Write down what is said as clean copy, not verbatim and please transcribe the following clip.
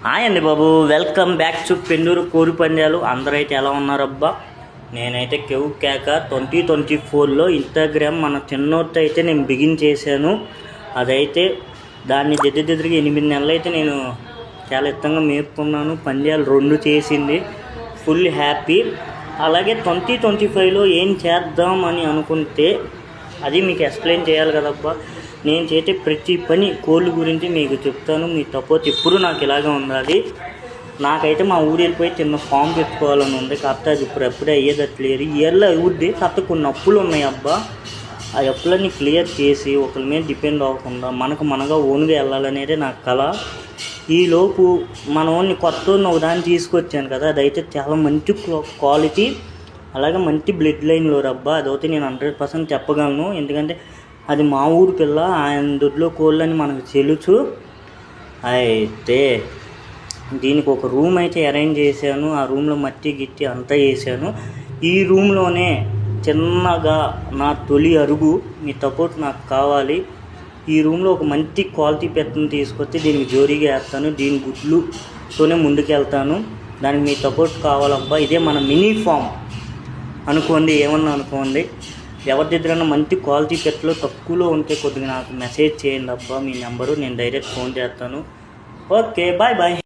Hi అండి బాబు, welcome back to Pennur కోడి పందాలు. అందరూ అయితే ఎలా ఉన్నారబ్బా? నేనైతే కేవ్ కేక 2024లో ఇన్స్టాగ్రామ్ మన చిన్నోడితో అయితే నేను బిగిన్ చేశాను. అదైతే దాన్ని దగ్గరికి 8 నెలలు అయితే నేను చాలా ఇష్టంగా మేపుకున్నాను. పందాలు 2 చేసింది, ఫుల్ హ్యాపీ. అలాగే 2025లో ఏం చేద్దాం అని అనుకుంటే అది మీకు ఎక్స్ప్లెయిన్ చేయాలి కదబ్బా. నేను చేసే ప్రతి పని కోళ్ళ గురించి మీకు చెప్తాను. మీ సపోర్ట్ ఎప్పుడు నాకు ఇలాగే ఉండాలి. నాకైతే మా ఊరు వెళ్ళిపోయి చిన్న ఫామ్ పెట్టుకోవాలని ఉంది, కాకపోతే అది ఎప్పుడే అయ్యేదట్లేదు. ఇయర్లో అవుద్ది, కాకపోతే కొన్ని అప్పులు ఉన్నాయి అబ్బా. ఆ అప్పులన్నీ క్లియర్ చేసి ఒకరి మీద డిపెండ్ అవ్వకుండా మనగా ఓన్గా వెళ్ళాలనేది నా కళ. ఈలోపు మన ఓన్ని కొత్త ఒకదాన్ని తీసుకొచ్చాను కదా, అదైతే చాలా మంచి క్వాలిటీ, అలాగే మంచి బ్లడ్ లైన్లో రబ్బా. అదైతే నేను 100% చెప్పగలను, ఎందుకంటే అది మా ఊరు పిల్ల. ఆయన దొడ్లో కోళ్ళని మనకు తెలుసు. అయితే దీనికి ఒక రూమ్ అయితే అరేంజ్ చేశాను. ఆ రూమ్లో మట్టి గిట్టి అంతా వేసాను. ఈ రూమ్లోనే చిన్నగా నా తొలి అరుగు, మీ సపోర్ట్ నాకు కావాలి. ఈ రూమ్లో ఒక మంచి క్వాలిటీ పెట్టని తీసుకొచ్చి దీనికి జోరీగా వేస్తాను. దీని గుడ్లుతోనే ముందుకెళ్తాను. దానికి మీ సపోర్ట్ కావాలబ్బా. ఇదే మన మినీ ఫామ్ అనుకోండి, ఏమన్నా అనుకోండి. ఎవరి దగ్గరైనా మంచి క్వాలిటీ పెట్టలో తక్కువలో ఉంటే కొద్దిగా నాకు మెసేజ్ చేయండి అబ్బా. మీ నెంబరు నేను డైరెక్ట్ ఫోన్ చేస్తాను. Okay, bye bye.